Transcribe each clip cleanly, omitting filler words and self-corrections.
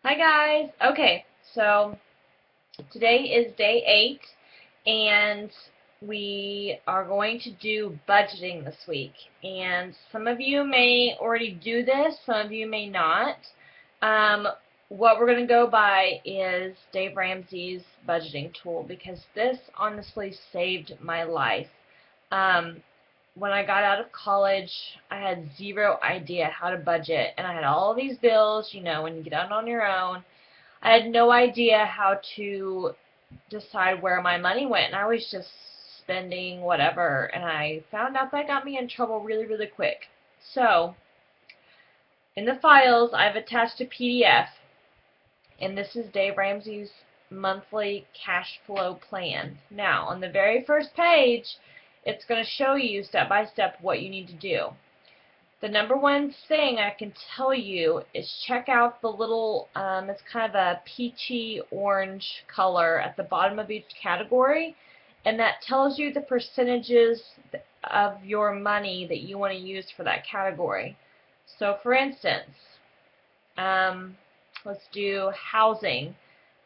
Hi guys. Okay, so today is day 8 and we are going to do budgeting this week. And some of you may already do this, some of you may not. Um, what we're going to go by is Dave Ramsey's budgeting tool because this honestly saved my life. Um, when I got out of college, I had zero idea how to budget, and I had all these bills, when you get out on your own. I had no idea how to decide where my money went, and I was just spending whatever, and I found out that got me in trouble really, really quick. So, in the files, I've attached a PDF, and this is Dave Ramsey's monthly cash flow plan. Now, on the very first page, it's going to show you step by step what you need to do. The number one thing I can tell you is check out the little, it's kind of a peachy orange color at the bottom of each category, and that tells you the percentages of your money that you want to use for that category. So for instance, let's do housing.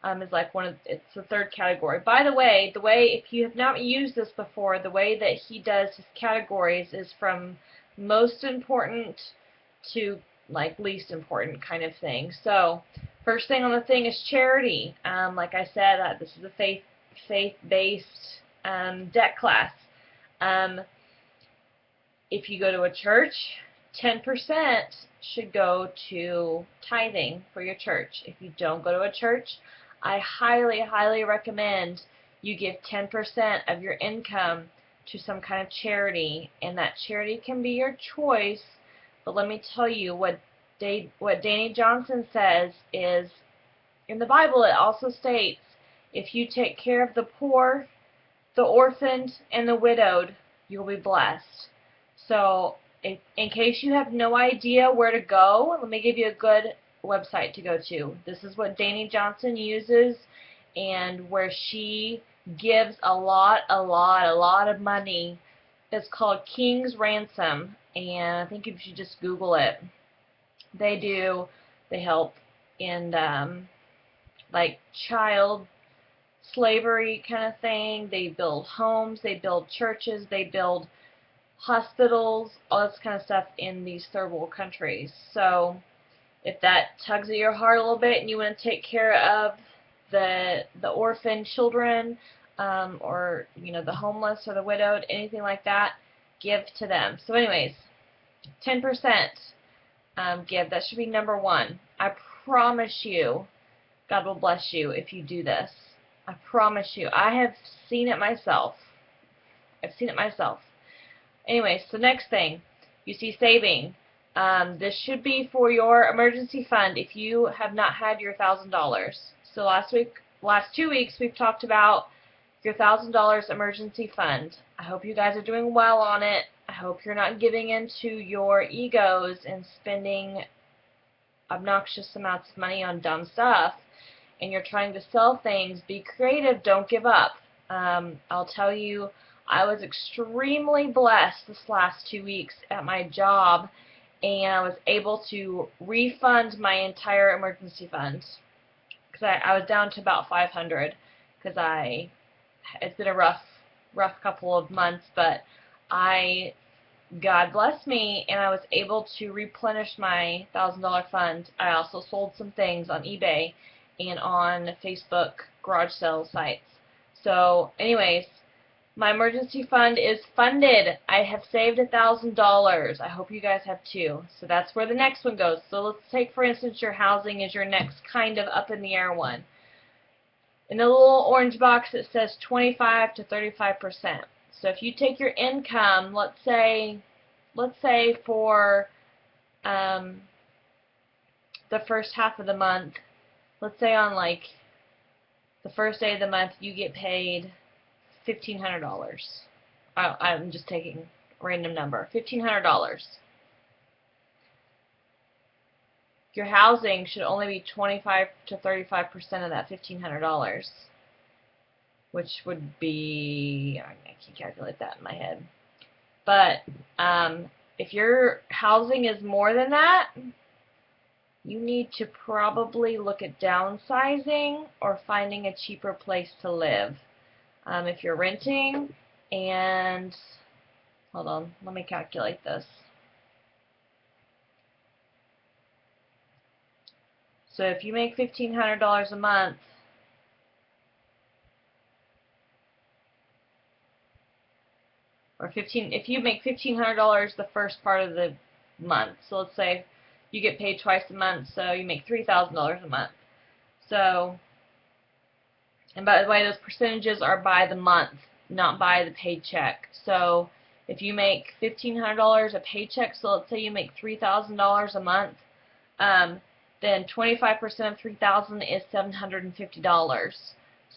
Is like it's the third category. By the way, if you have not used this before, the way that he does his categories is from most important to like least important kind of thing. So first thing on the thing is charity. Like I said, this is a faith-based debt class. Um, if you go to a church, 10% should go to tithing for your church. If you don't go to a church, I highly, highly recommend you give 10% of your income to some kind of charity, and that charity can be your choice. But let me tell you what Danny Johnson says is in the Bible. It also states, if you take care of the poor, the orphaned, and the widowed, you'll be blessed. So in case you have no idea where to go, let me give you a good website to go to. This is what Danny Johnson uses, and where she gives a lot of money. It's called King's Ransom, and I think if you just Google it, they help in like child slavery kind of thing. They build homes, they build churches, they build hospitals, all this kind of stuff in these third world countries. So if that tugs at your heart a little bit and you want to take care of the orphan children, or the homeless or the widowed, anything like that, give to them. So anyways, 10% give. That should be number one. I promise you God will bless you if you do this. I promise you. I have seen it myself. I've seen it myself. Anyways, the next thing, you see saving. This should be for your emergency fund if you have not had your $1,000. So last 2 weeks, we've talked about your $1,000 emergency fund. I hope you guys are doing well on it. I hope you're not giving into your egos and spending obnoxious amounts of money on dumb stuff, and you're trying to sell things. Be creative. Don't give up. I'll tell you, I was extremely blessed this last 2 weeks at my job, and I was able to refund my entire emergency fund because I was down to about 500 because it's been a rough couple of months, but God blessed me, and I was able to replenish my $1,000 fund. I also sold some things on eBay and on Facebook garage sale sites. So anyways, my emergency fund is funded. I have saved $1,000. I hope you guys have too. So that's where the next one goes. So let's take, for instance, your housing is your next kind of up in the air one. In the little orange box it says 25 to 35%. So if you take your income, let's say for the first half of the month, let's say on like the first day of the month you get paid $1,500. I'm just taking a random number. $1,500. Your housing should only be 25 to 35% of that $1,500, which would be, I can't calculate that in my head. But if your housing is more than that, you need to probably look at downsizing or finding a cheaper place to live. If you're renting, and hold on, let me calculate this. So if you make $1,500 a month, if you make $1,500 the first part of the month, so let's say you get paid twice a month, so you make $3,000 a month. So, and by the way, those percentages are by the month, not by the paycheck. So if you make $1,500 a paycheck, so let's say you make $3,000 a month, then 25% of $3,000 is $750.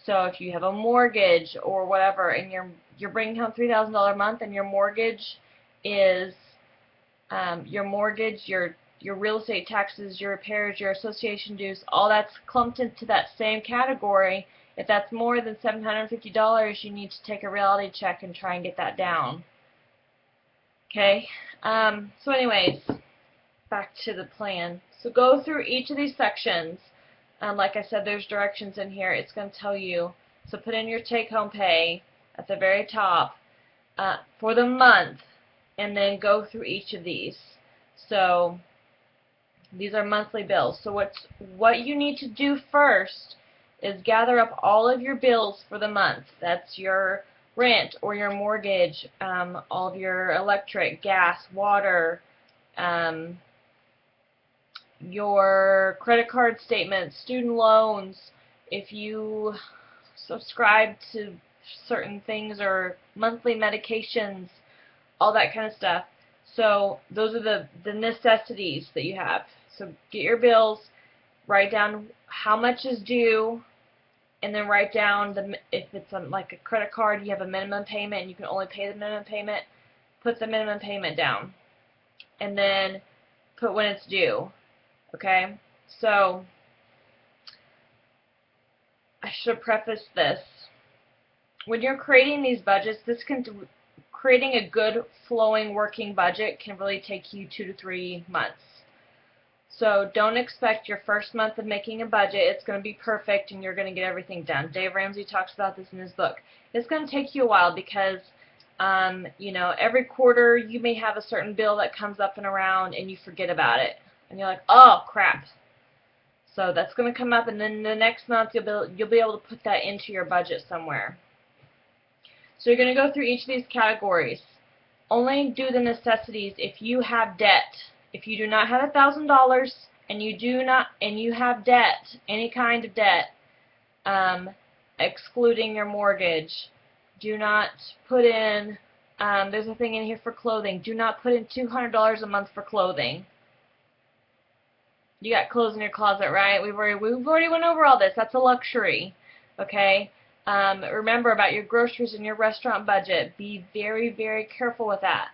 So if you have a mortgage or whatever, and you're bringing home $3,000 a month, and your mortgage is your real estate taxes, your repairs, your association dues, all that's clumped into that same category. If that's more than $750, you need to take a reality check and try and get that down. Okay. So anyways, back to the plan. So go through each of these sections. Like I said, there's directions in here. It's going to tell you. So put in your take-home pay at the very top for the month, and then go through each of these. So these are monthly bills. So what you need to do first is gather up all of your bills for the month. That's your rent or your mortgage, all of your electric, gas, water, your credit card statements, student loans, if you subscribe to certain things, or monthly medications, all that kind of stuff. So those are the necessities that you have. So get your bills, write down how much is due, and then write down if it's like a credit card, you have a minimum payment and you can only pay the minimum payment, put the minimum payment down, and then put when it's due. Okay, so I should have prefaced this. When you're creating these budgets, creating a good flowing working budget can really take you 2 to 3 months. So don't expect your first month of making a budget it's going to be perfect and you're going to get everything done. Dave Ramsey talks about this in his book. It's going to take you a while because you know, every quarter you may have a certain bill that comes up and around and you forget about it. And you're like, oh, crap. So that's going to come up, and then the next month you'll be able to put that into your budget somewhere. So you're going to go through each of these categories. Only do the necessities if you have debt. If you do not have $1,000 and you have debt, any kind of debt, excluding your mortgage, do not put in. There's a thing in here for clothing. Do not put in $200 a month for clothing. You got clothes in your closet, right? We've already went over all this. That's a luxury, okay? Remember about your groceries and your restaurant budget. Be very, very careful with that.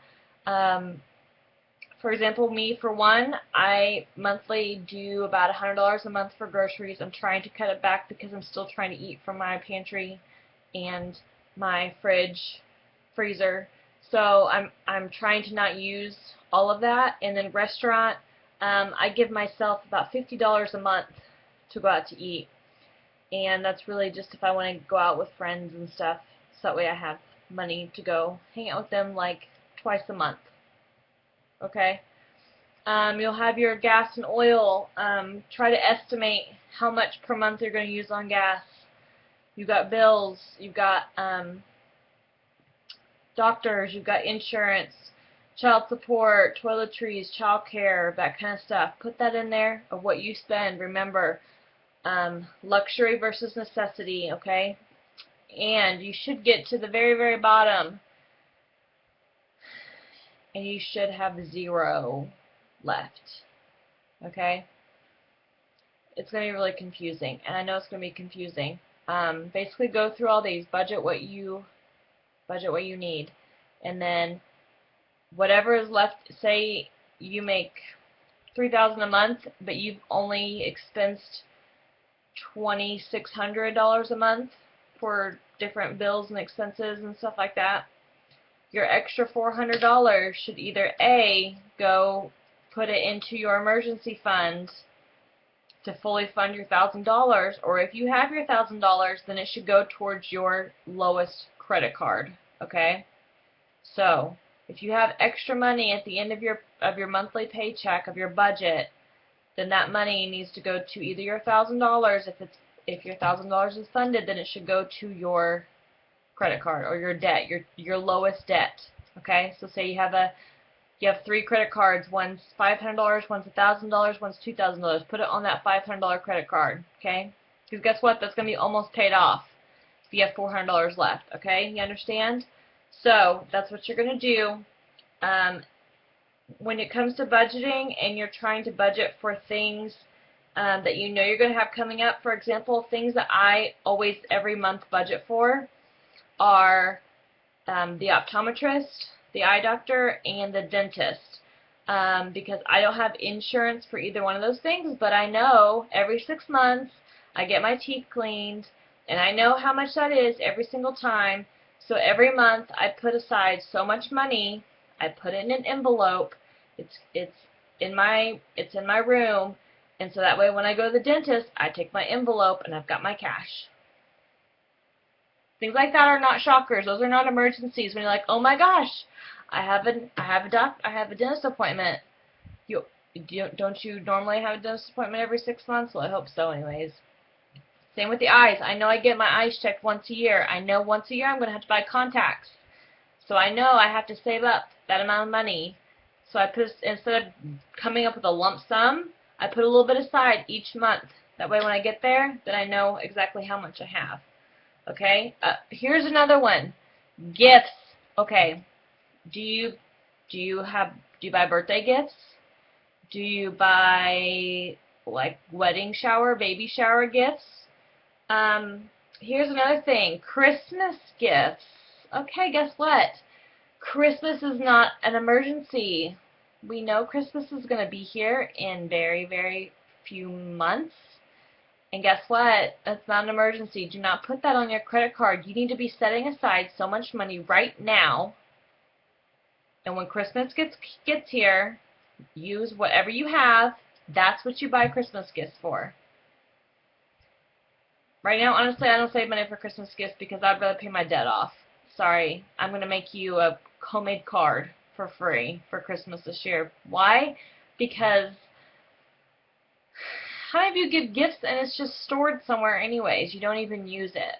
For example, me, for one, I monthly do about $100 a month for groceries. I'm trying to cut it back because I'm still trying to eat from my pantry and my freezer. So I'm trying to not use all of that. And then restaurant, I give myself about $50 a month to go out to eat, and that's really just if I want to go out with friends and stuff, so that way I have money to go hang out with them like twice a month. Okay? You'll have your gas and oil. Try to estimate how much per month you're going to use on gas. You've got bills, you've got doctors, you've got insurance, child support, toiletries, child care, that kind of stuff. Put that in there of what you spend. Remember, luxury versus necessity, okay? And you should get to the very, very bottom, and you should have 0 left, okay? It's going to be really confusing, and I know it's going to be confusing. Basically, go through all these. Budget what you need, and then whatever is left, say you make $3,000 a month, but you've only expensed $2,600 a month for different bills and expenses and stuff like that. Your extra $400 should either A, go put it into your emergency fund, to fully fund your $1,000, or if you have your $1,000, then it should go towards your lowest credit card. Okay? So, if you have extra money at the end of your monthly paycheck, of your budget, then that money needs to go to either your $1,000. If your $1,000 is funded, then it should go to your credit card or your debt, your lowest debt. Okay? So say you have 3 credit cards. One's $500, one's $1,000, one's $2,000. Put it on that $500 credit card. Okay? Because guess what? That's going to be almost paid off if you have $400 left. Okay? You understand? So that's what you're going to do. When it comes to budgeting and you're trying to budget for things that you know you're going to have coming up, for example, things that I always every month budget for are the optometrist, the eye doctor, and the dentist. Because I don't have insurance for either one of those things, but I know every 6 months I get my teeth cleaned, and I know how much that is every single time. So every month I put aside so much money. I put it in an envelope. It's in my room, and so that way when I go to the dentist, I take my envelope and I've got my cash. Things like that are not shockers. Those are not emergencies. When you're like, oh my gosh, I have a dentist appointment. Don't you normally have a dentist appointment every 6 months? Well, I hope so, anyways. Same with the eyes. I know I get my eyes checked once a year. I know once a year I'm going to have to buy contacts. So I know I have to save up that amount of money. So instead of coming up with a lump sum, I put a little bit aside each month. That way when I get there, then I know exactly how much I have. Okay? Here's another one. Gifts. Okay. Do you buy birthday gifts? Do you buy like wedding shower, baby shower gifts? Here's another thing. Christmas gifts. Okay, guess what? Christmas is not an emergency. We know Christmas is going to be here in very, very few months. And guess what? That's not an emergency. Do not put that on your credit card. You need to be setting aside so much money right now. And when Christmas gets here, use whatever you have. That's what you buy Christmas gifts for. Right now, honestly, I don't save money for Christmas gifts because I'd rather pay my debt off. Sorry, I'm going to make you a homemade card for free for Christmas this year. Why? Because how many of you give gifts and it's just stored somewhere anyways? You don't even use it.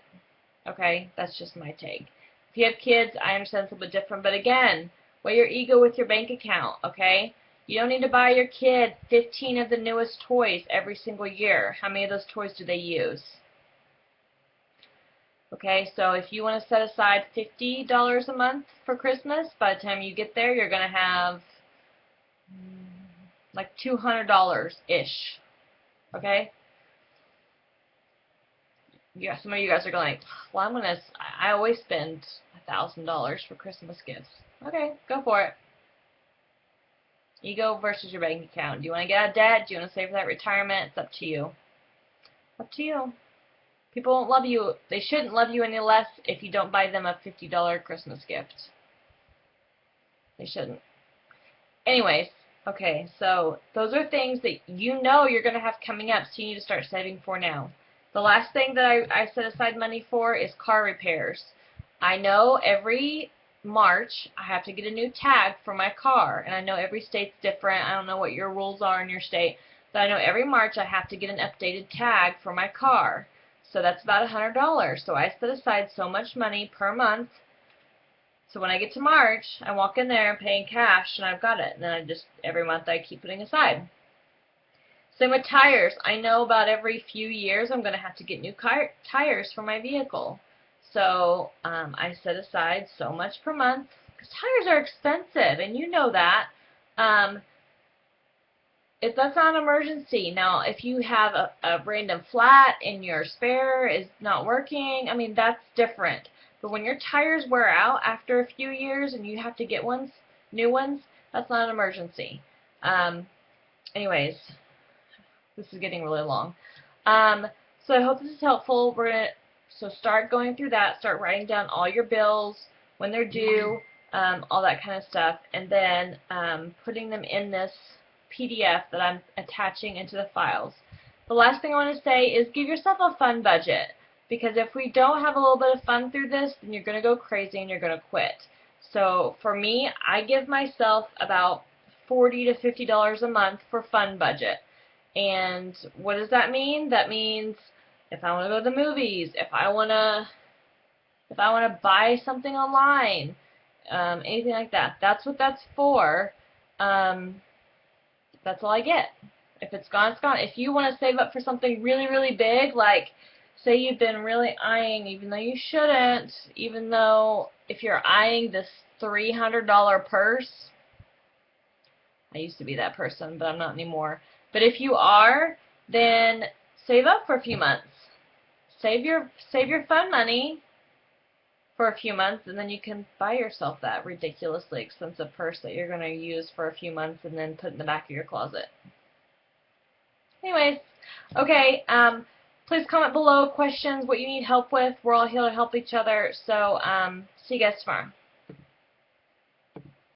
Okay? That's just my take. If you have kids, I understand it's a little bit different. But again, weigh your ego with your bank account. Okay? You don't need to buy your kid 15 of the newest toys every single year. How many of those toys do they use? Okay, so if you want to set aside $50 a month for Christmas, by the time you get there, you're going to have like $200-ish. Okay? Yeah, some of you guys are going like, well, I always spend $1,000 for Christmas gifts. Okay, go for it. Ego versus your bank account. Do you want to get out of debt? Do you want to save for that retirement? It's up to you. Up to you. People won't love you. They shouldn't love you any less if you don't buy them a $50 Christmas gift. They shouldn't. Anyways, okay, so those are things that you know you're going to have coming up, so you need to start saving for now. The last thing that I set aside money for is car repairs. I know every March I have to get a new tag for my car, and I know every state's different. I don't know what your rules are in your state, but I know every March I have to get an updated tag for my car. So that's about $100. So I set aside so much money per month. So when I get to March, I walk in there paying cash and I've got it. And then every month I keep putting aside. Same with tires. I know about every few years I'm going to have to get new tires for my vehicle. So I set aside so much per month. Because tires are expensive and you know that. If that's not an emergency. Now, if you have a random flat and your spare is not working, I mean, that's different. But when your tires wear out after a few years and you have to get new ones, that's not an emergency. Anyways, this is getting really long. So I hope this is helpful. So start going through that. Start writing down all your bills, when they're due, all that kind of stuff, and then putting them in this PDF that I'm attaching into the files. the last thing I want to say is give yourself a fun budget. Because if we don't have a little bit of fun through this, then you're going to go crazy and you're going to quit. So for me, I give myself about $40 to $50 a month for fun budget. And what does that mean? That means if I want to go to the movies, if I want to buy something online, anything like that. That's what that's for. That's all I get. If it's gone, it's gone. If you want to save up for something really, really big, like say you've been really eyeing, even though you shouldn't, even though if you're eyeing this $300 purse, I used to be that person, but I'm not anymore. But if you are, then save up for a few months. Save your fun money for a few months, and then you can buy yourself that ridiculously expensive purse that you're going to use for a few months and then put in the back of your closet. Anyways, okay, please comment below questions, what you need help with. We're all here to help each other. So see you guys tomorrow.